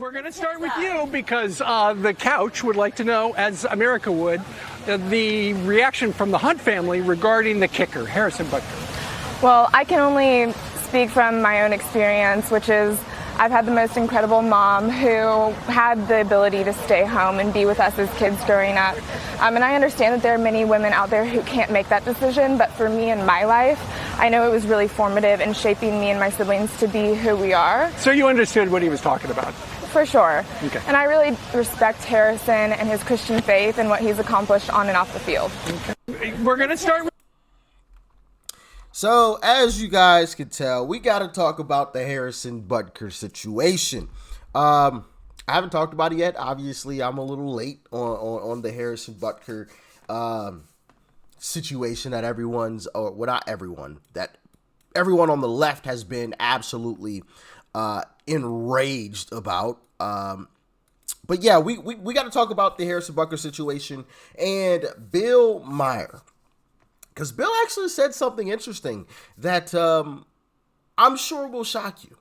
We're going to start with you because the couch would like to know, as America would, the reaction from the Hunt family regarding the kicker, Harrison Butker. Well, I can only speak from my own experience, which is I've had the most incredible mom who had the ability to stay home and be with us as kids growing up. And I understand that there are many women out there who can't make that decision, but for me in my life, I know it was really formative in shaping me and my siblings to be who we are. So you understood what he was talking about? For sure. Okay. And I really respect Harrison and his Christian faith and what he's accomplished on and off the field. Okay. We're going to start with... So, as you guys can tell, we got to talk about the Harrison Butker situation. I haven't talked about it yet. Obviously, I'm a little late on the Harrison Butker situation that everyone's, or well, not everyone, that everyone on the left has been absolutely enraged about. But yeah, we got to talk about the Harrison Butker situation and Bill Maher. Because Bill actually said something interesting that I'm sure will shock you.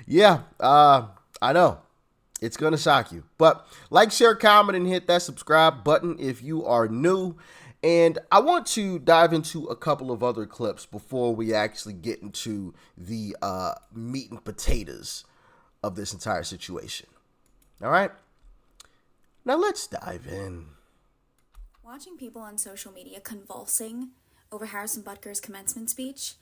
Yeah, I know. It's going to shock you. But like, share, comment, and hit that subscribe button if you are new. And I want to dive into a couple of other clips before we actually get into the meat and potatoes of this entire situation. All right? Now let's dive in. Watching people on social media convulsing over Harrison Butker's commencement speech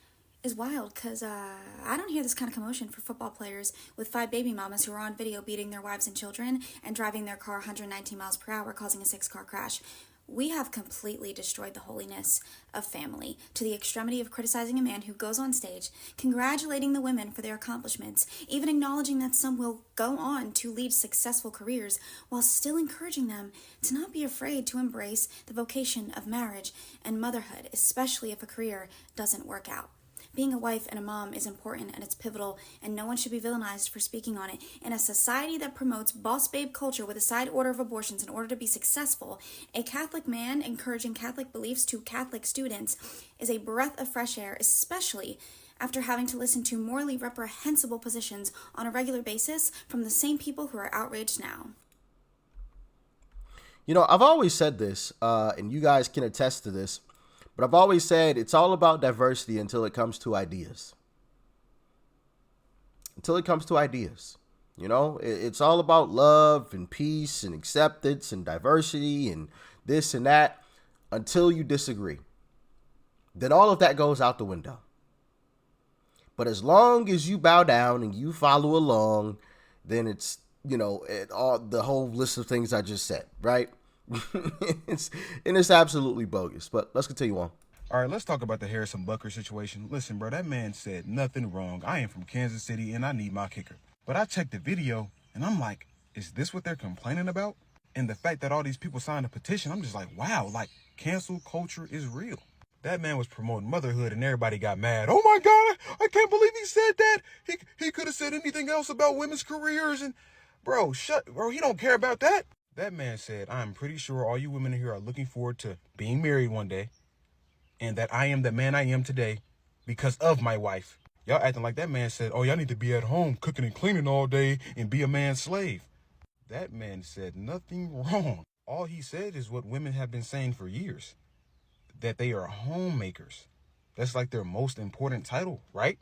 is wild because I don't hear this kind of commotion for football players with 5 baby mamas who are on video beating their wives and children and driving their car 119 miles per hour, causing a 6-car crash. We have completely destroyed the holiness of family to the extremity of criticizing a man who goes on stage, congratulating the women for their accomplishments, even acknowledging that some will go on to lead successful careers, while still encouraging them to not be afraid to embrace the vocation of marriage and motherhood, especially if a career doesn't work out. Being a wife and a mom is important and it's pivotal, and no one should be villainized for speaking on it. In a society that promotes boss babe culture with a side order of abortions in order to be successful, a Catholic man encouraging Catholic beliefs to Catholic students is a breath of fresh air, especially after having to listen to morally reprehensible positions on a regular basis from the same people who are outraged now. You know, I've always said this, and you guys can attest to this, but I've always said it's all about diversity until it comes to ideas. Until it comes to ideas. You know, it's all about love and peace and acceptance and diversity and this and that until you disagree. Then all of that goes out the window. But as long as you bow down and you follow along, then it's, you know, all the whole list of things I just said, right? it's absolutely bogus, but let's continue on. All right, let's talk about the Harrison Butker situation. Listen, bro, that man said nothing wrong. I am from Kansas City and I need my kicker. But I checked the video and I'm like, is this what they're complaining about? And the fact that all these people signed a petition, I'm just like, wow, like cancel culture is real. That man was promoting motherhood and everybody got mad. Oh my God, I can't believe he said that. He could have said anything else about women's careers. And bro, he don't care about that. That man said, I'm pretty sure all you women here are looking forward to being married one day, and that I am the man I am today because of my wife. Y'all acting like that man said, oh, y'all need to be at home cooking and cleaning all day and be a man's slave. That man said nothing wrong. All he said is what women have been saying for years, that they are homemakers. That's like their most important title, right?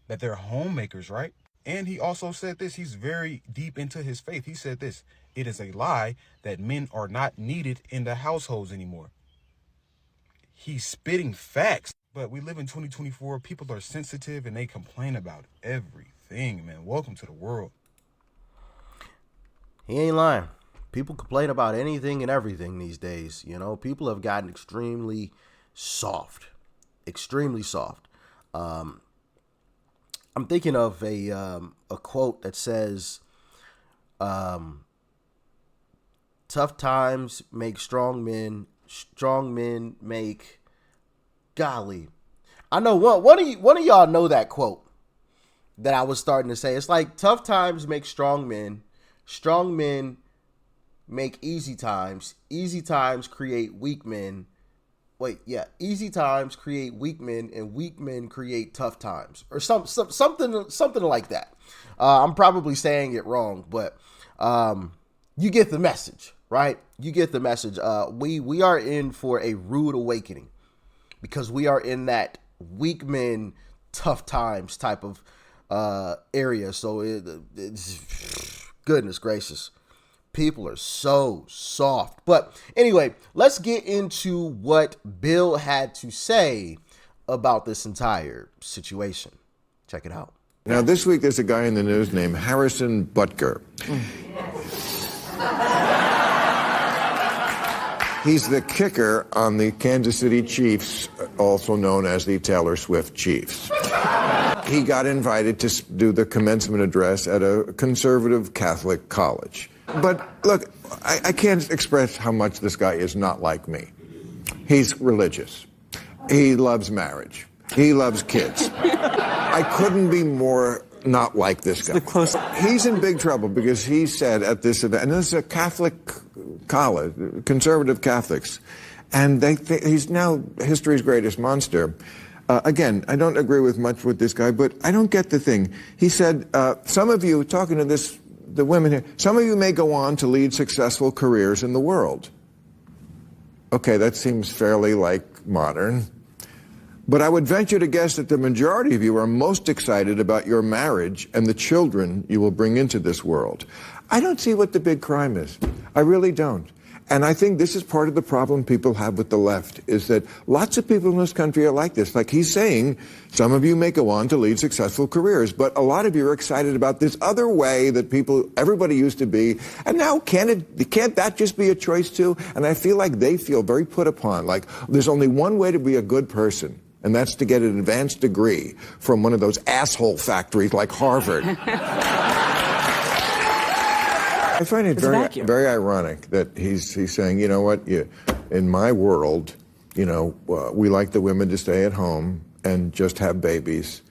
That they're homemakers, right? And he also said this, he's very deep into his faith. He said this, it is a lie that men are not needed in the households anymore. He's spitting facts, but we live in 2024. People are sensitive and they complain about everything, man. Welcome to the world. He ain't lying. People complain about anything and everything these days. You know, people have gotten extremely soft, extremely soft. I'm thinking of a quote that says, tough times make strong men make, golly. I know one of y'all know that quote that I was starting to say. It's like tough times make strong men make easy times create weak men, wait, yeah, easy times create weak men, and weak men create tough times, or something like that. I'm probably saying it wrong, but you get the message, right? You get the message. We are in for a rude awakening because we are in that weak men, tough times type of area. So it's goodness gracious. People are so soft. But anyway, let's get into what Bill had to say about this entire situation. Check it out. Now, this week there's a guy in the news named Harrison Butker. He's the kicker on the Kansas City Chiefs, also known as the Taylor Swift Chiefs. He got invited to do the commencement address at a conservative Catholic college. But look, I can't express how much this guy is not like me. He's religious. He loves marriage. He loves kids. I couldn't be more not like this guy. He's in big trouble because he said at this event, and this is a Catholic college, conservative Catholics, and they think he's now history's greatest monster. Again, I don't agree with much with this guy, but I don't get the thing. He said, some of you, talking to the women here, some of you may go on to lead successful careers in the world. Okay, that seems fairly modern. But I would venture to guess that the majority of you are most excited about your marriage and the children you will bring into this world. I don't see what the big crime is. I really don't. And I think this is part of the problem people have with the left, is that lots of people in this country are like this. Like he's saying, some of you may go on to lead successful careers, but a lot of you are excited about this other way that everybody used to be. And now can't that just be a choice too? And I feel like they feel very put upon, like there's only one way to be a good person, and that's to get an advanced degree from one of those asshole factories like Harvard. I find it very ironic that he's saying, you know what, in my world, we like the women to stay at home and just have babies.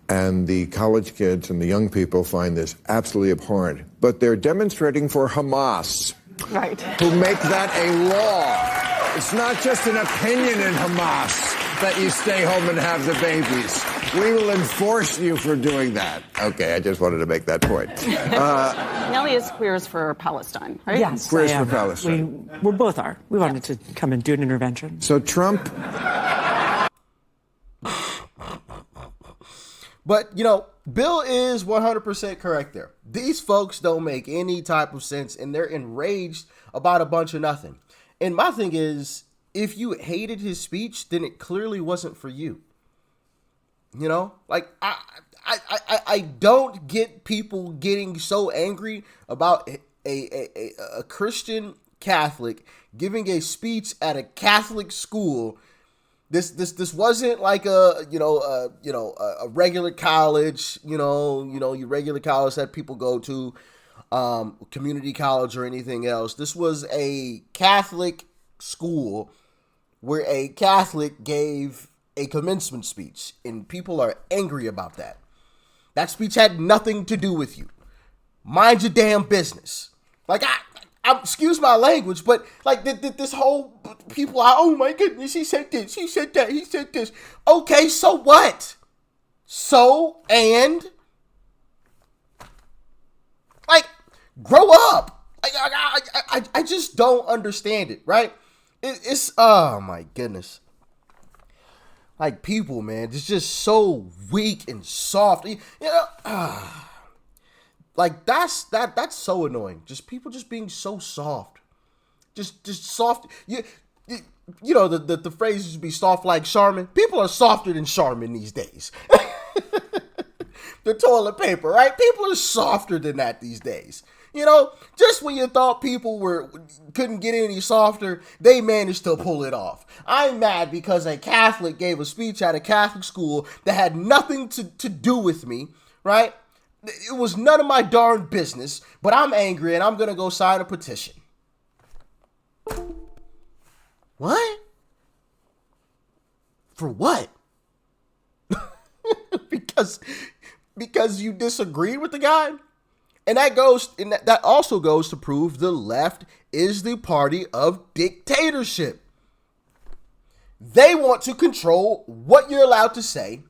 And the college kids and the young people find this absolutely abhorrent. But they're demonstrating for Hamas, right, who make that a law. It's not just an opinion in Hamas that you stay home and have the babies. We will enforce you for doing that. Okay, I just wanted to make that point. Nellie is Queers for Palestine, right? Yes, Queers for Palestine. We both are. We wanted to come and do an intervention. So Trump... But, Bill is 100% correct there. These folks don't make any type of sense, and they're enraged about a bunch of nothing. And my thing is, if you hated his speech, then it clearly wasn't for you. I don't get people getting so angry about a Christian Catholic giving a speech at a Catholic school. This wasn't like a regular college, your regular college that people go to, community college or anything else. This was a Catholic school where a Catholic gave a commencement speech, and people are angry about that. That speech had nothing to do with you. Mind your damn business. Like, I excuse my language, but like this whole people are, oh my goodness, he said this, he said that, he said this. Okay, so what? So, and like, grow up. I just don't understand it, right? It's oh my goodness. Like, people, man, it's just so weak and soft. Like, that's so annoying. Just people just being so soft. Just soft. The phrase used to be soft like Charmin. People are softer than Charmin these days. The toilet paper, right? People are softer than that these days. Just when you thought people couldn't get any softer, they managed to pull it off. I'm mad because a Catholic gave a speech at a Catholic school that had nothing to do with me, right? It was none of my darn business, but I'm angry and I'm going to go sign a petition. What? For what? because you disagreed with the guy? And that also goes to prove the left is the party of dictatorship. They want to control what you're allowed to say,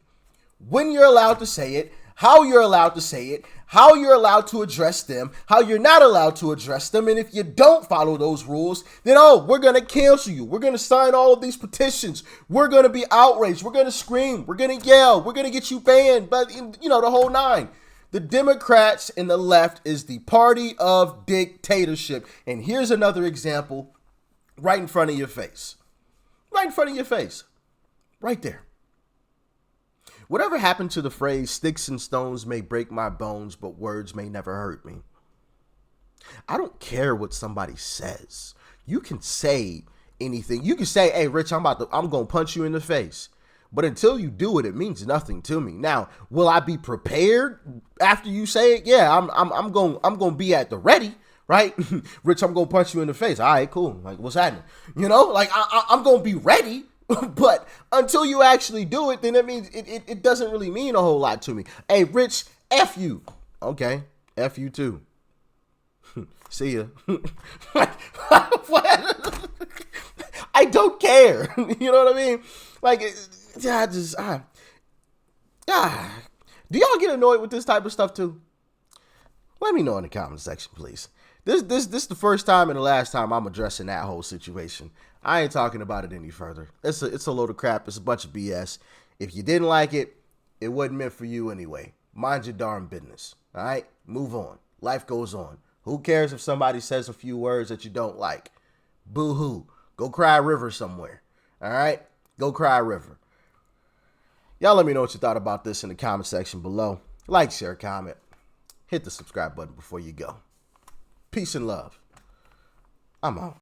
when you're allowed to say it, how you're allowed to say it, how you're allowed to address them, how you're not allowed to address them. And if you don't follow those rules, then, oh, we're going to cancel you. We're going to sign all of these petitions. We're going to be outraged. We're going to scream. We're going to yell. We're going to get you banned. But, you know, the whole nine. The Democrats and the left is the party of dictatorship. And here's another example right in front of your face. Right in front of your face. Right there. Whatever happened to the phrase, sticks and stones may break my bones, but words may never hurt me? I don't care what somebody says. You can say anything. You can say, hey, Rich, I'm going to punch you in the face. But until you do it, it means nothing to me. Now, will I be prepared after you say it? Yeah, I'm going to be at the ready, right? Rich, I'm going to punch you in the face. All right, cool. Like, what's happening? You know, like I'm going to be ready. But until you actually do it, then it means it doesn't really mean a whole lot to me. Hey, Rich, F you. Okay, F you too. See ya. What? I don't care. You know what I mean? Like, do y'all get annoyed with this type of stuff too? Let me know in the comment section, please. This is the first time and the last time I'm addressing that whole situation. I ain't talking about it any further. It's a load of crap. It's a bunch of BS. If you didn't like it, it wasn't meant for you anyway. Mind your darn business. All right? Move on. Life goes on. Who cares if somebody says a few words that you don't like? Boo-hoo. Go cry a river somewhere. All right? Go cry a river. Y'all let me know what you thought about this in the comment section below. Like, share, comment. Hit the subscribe button before you go. Peace and love. I'm out.